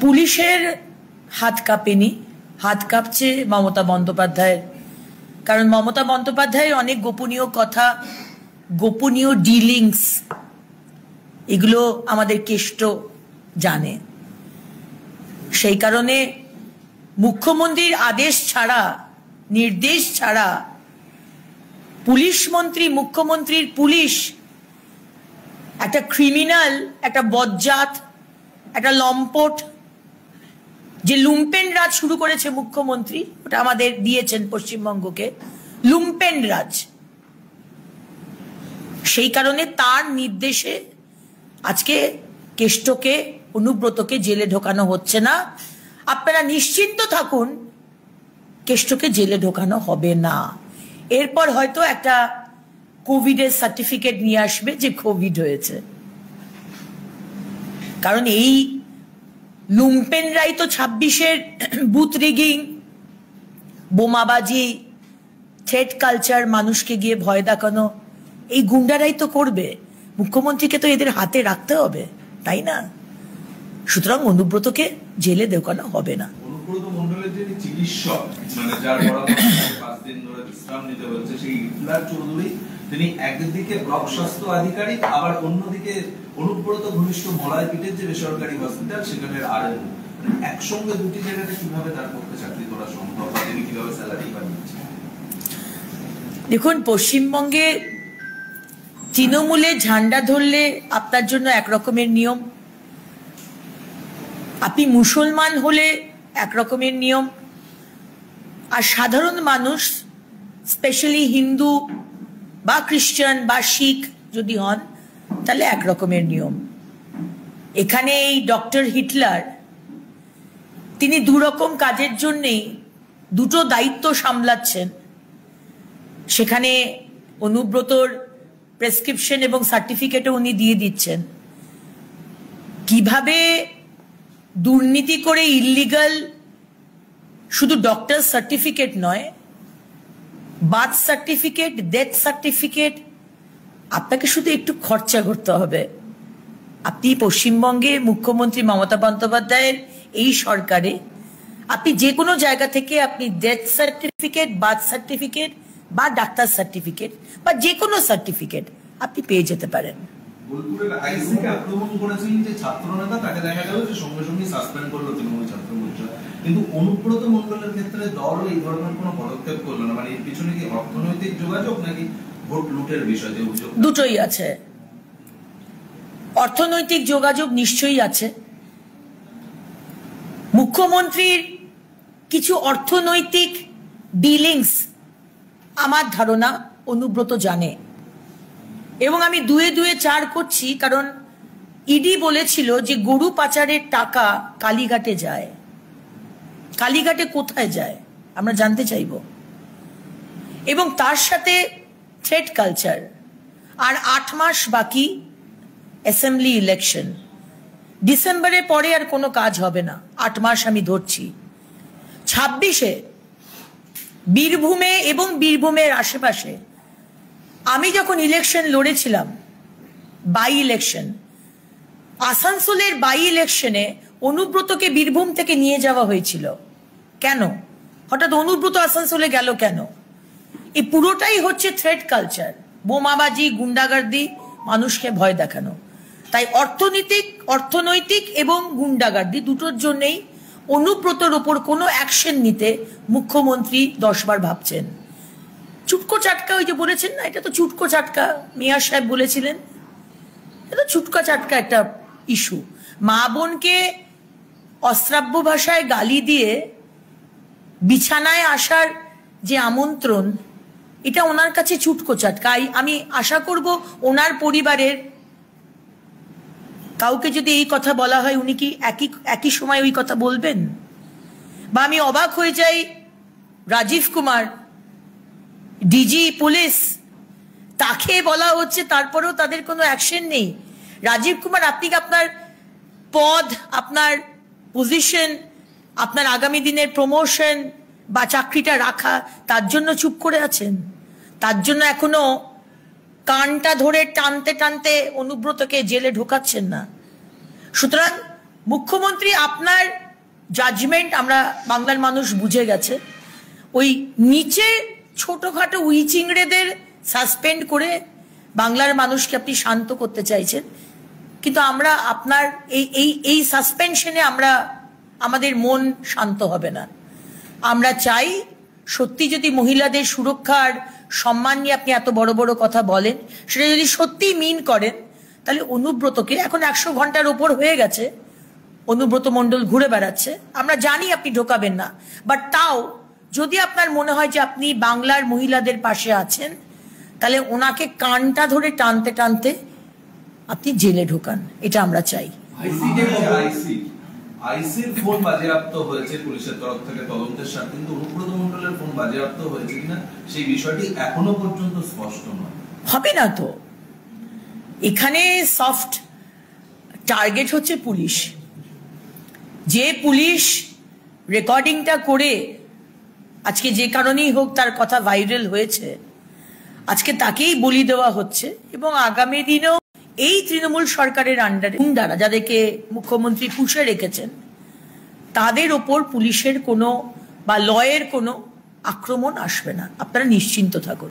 পুলিশের হাত কাঁপেনি, হাত কাঁপছে মমতা বন্দ্যোপাধ্যায়ের। কারণ মমতা বন্দ্যোপাধ্যায়ের অনেক গোপনীয় কথা, গোপনীয় ডিলিংস, এগুলো আমাদের কেষ্ট জানে। সেই কারণে মুখ্যমন্ত্রীর আদেশ ছাড়া, নির্দেশ ছাড়া পুলিশ মন্ত্রী, মুখ্যমন্ত্রীর পুলিশ একটা ক্রিমিনাল, একটা বজ্জাত, একটা লম্পট, যে লুম্পেন রাজ শুরু করেছে মুখ্যমন্ত্রী, ওটা আমাদের দিয়েছেন পশ্চিমবঙ্গকে, লুম্পেন রাজ। সেই কারণে তার নির্দেশে আজকে কেষ্টকে, অনুব্রতকে জেলে ঢোকানো হচ্ছে না। আপনারা নিশ্চিন্ত থাকুন, কেষ্টকে জেলে ঢোকানো হবে না। এরপর হয়তো একটা কোভিডের সার্টিফিকেট নিয়ে আসবে যে কোভিড হয়েছে। কারণ এই লুম্পেনরাই তো 26-এর বুথ রিগিং, বোমাবাজি, থ্রেট কালচার, মানুষকে গিয়ে ভয় দেখানো, এই গুন্ডারাই তো করবে। মুখ্যমন্ত্রীকে তো এদের হাতে রাখতে হবে, তাই না? সুতরাং অনুব্রতকে জেলে ঢোকানো হবে না। অনুব্রত মণ্ডলের যে চিকিৎসক, মানে যার পরামর্শে 5 দিন ধরে বিশ্রাম নিতে হচ্ছে, সেই ইফলার চৌধুরী, তিনি একদিকে ব্লক স্বাস্থ্য আধিকারিক, আবার অন্যদিকে অনুব্রত ঘনিষ্ঠ মলয়পীঠের যে বেসরকারি হসপিটাল, সেখানের আরএমও। একসঙ্গে দুটি জায়গাতে কিভাবে তার পক্ষে চাকরি করা সম্ভব, বা তিনি কিভাবে স্যালারি পাচ্ছেন? দেখুন, পশ্চিমবঙ্গে তৃণমূলের ঝান্ডা ধরলে আপনার জন্য একরকমের নিয়ম, আপনি মুসলমান হলে একরকমের নিয়ম, আর সাধারণ মানুষ, স্পেশালি হিন্দু বা খ্রিস্টান বা শিখ যদি হন, তাহলে একরকমের নিয়ম। এখানে এই ডক্টর হিটলার, তিনি দুরকম কাজের জন্যেই দুটো দায়িত্ব সামলাচ্ছেন। সেখানে অনুব্রতর প্রেসক্রিপশন এবং সার্টিফিকেটও উনি দিয়ে দিচ্ছেন। কিভাবে দুর্নীতি করে ইল্লিগাল, শুধু ডক্টর সার্টিফিকেট নয়, বার্থ সার্টিফিকেট, ডেথ সার্টিফিকেট, আপনাকে শুধু একটু খরচা করতে হবে। আপনি পশ্চিমবঙ্গে মুখ্যমন্ত্রী মমতা বন্দ্যোপাধ্যায়ের এই সরকারে আপনি যে কোনো জায়গা থেকে আপনি ডেথ সার্টিফিকেট, বার্থ সার্টিফিকেট বা ডাক্তার সার্টিফিকেট বা যে কোনো সার্টিফিকেট আপনি পেয়ে যেতে পারেন। বোলপুরের আইসিকে আক্রমণ করেছিলেন যে ছাত্রনেতা, তাকে দেখা গেল যে সঙ্গে সঙ্গে সাসপেন্ড করলো তৃণমূল ছাত্র মোর্চা। কিন্তু অনুব্রত মণ্ডলের ক্ষেত্রে দল এই ধরনের কোনো পদক্ষেপ করলো না। মানে এর পিছনে কি অর্থনৈতিক যোগাযোগ নাকি ভোট লুটের বিষয়? যে অভিযোগ দুটোই আছে। অর্থনৈতিক যোগাযোগ নিশ্চয়ই আছে। মুখ্যমন্ত্রীর কিছু অর্থনৈতিক ডিলিংস আমার ধারণা অনুব্রত জানে, এবং আমি দুয়ে দুয়ে 4 করছি, কারণ ইডি বলেছিল যে গরু পাচারের টাকা কালীঘাটে যায়। কালীঘাটে কোথায় যায় আমরা জানতে চাইব। এবং তার সাথে থ্রেট কালচার। আর 8 মাস বাকি অ্যাসেম্বলি ইলেকশন। ডিসেম্বরের পরে আর কোনো কাজ হবে না, 8 মাস আমি ধরছি। 26-এ বীরভূমে এবং বীরভূমের আশেপাশে আমি যখন ইলেকশন লড়েছিলাম, বাই ইলেকশন, আসানসোলের বাই ইলেকশনে অনুব্রতকে বীরভূম থেকে নিয়ে যাওয়া হয়েছিল। কেন হঠাৎ অনুব্রত আসানসোলে গেল কেন? এই পুরোটাই হচ্ছে থ্রেট কালচার, বোমাবাজি, গুন্ডাগার্দি, মানুষকে ভয় দেখানো। তাই অর্থনৈতিক এবং গুন্ডাগার্দি দুটোর জন্যই অনুব্রতর ওপর কোনো অ্যাকশন নিতে মুখ্যমন্ত্রী 10 বার ভাবছেন। চুটকো চাটকা, ওই যে বলেছেন না, এটা তো চুটকো চাটকা, মেয়র সাহেব বলেছিলেন, এটা চুটকা চাটকা একটা ইস্যু। মা বোনকে অশ্রাব্য ভাষায় গালি দিয়ে বিছানায় আসার যে আমন্ত্রণ, এটা ওনার কাছে চুটকো চাটকা। আমি আশা করব ওনার পরিবারের কাউকে যদি এই কথা বলা হয়, উনি কি একই সময় ওই কথা বলবেন? বা আমি অবাক হয়ে যাই, রাজীব কুমার ডিজি পুলিশ, তাকে বলা হচ্ছে, তারপরেও তাদের কোনো অ্যাকশন নেই। রাজীব কুমার, আপনি কি আপনার পদ, আপনার পজিশন, আপনার আগামী দিনের প্রমোশন বা চাকরিটা রাখা, তার জন্য চুপ করে আছেন? তার জন্য এখনো কানটা ধরে টানতে টানতে অনুব্রতকে জেলে ঢোকাচ্ছেন না। সুতরাং মুখ্যমন্ত্রী আপনার জাজমেন্ট আমরা বাংলার মানুষ বুঝে গেছে। ওই নিচে ছোটখাটো উইচিংড়েদের সাসপেন্ড করে বাংলার মানুষকে আপনি শান্ত করতে চাইছেন, কিন্তু আমরা আপনার এই সাসপেনশনে আমাদের মন শান্ত হবে না। আমরা চাই সত্যি যদি মহিলাদের সুরক্ষার সম্মান নিয়ে আপনি এত বড় বড় কথা বলেন, সেটা যদি সত্যি মিন করেন, তাহলে অনুব্রতকে, এখন 100 ঘন্টার ওপর হয়ে গেছে অনুব্রত মণ্ডল ঘুরে বেড়াচ্ছে, আমরা জানি আপনি ঢোকাবেন না, বাট তাও যদি আপনার মনে হয় যে আপনি বাংলার মহিলাদের পাশে আছেন, তাহলে ওনাকে কানটা ধরে টানতে টানতে আপনি জেলে ঢোকান, এটা আমরা চাই। আইসির ফোন বাজেয়াপ্ত হয়েছে পুলিশের তরফ থেকে তদন্তের সাথে, কিন্তু অনুব্রত মণ্ডলের ফোন বাজেয়াপ্ত হয়েছে কিনা সেই বিষয়টি এখনো পর্যন্ত স্পষ্ট নয়। হবে না তো, এখানে সফট টার্গেট হচ্ছে পুলিশ। যে পুলিশ রেকর্ডিংটা করে আজকে যে কারণেই হোক তার কথা ভাইরাল হয়েছে, আজকে তাকেই বলি দেওয়া হচ্ছে। এবং আগামী দিনেও এই তৃণমূল সরকারের আন্ডারে গুন্ডারা যাদেরকে মুখ্যমন্ত্রী পুষে রেখেছেন, তাদের ওপর পুলিশের কোনো বা লয়ের কোনো আক্রমণ আসবে না, আপনারা নিশ্চিন্ত থাকুন।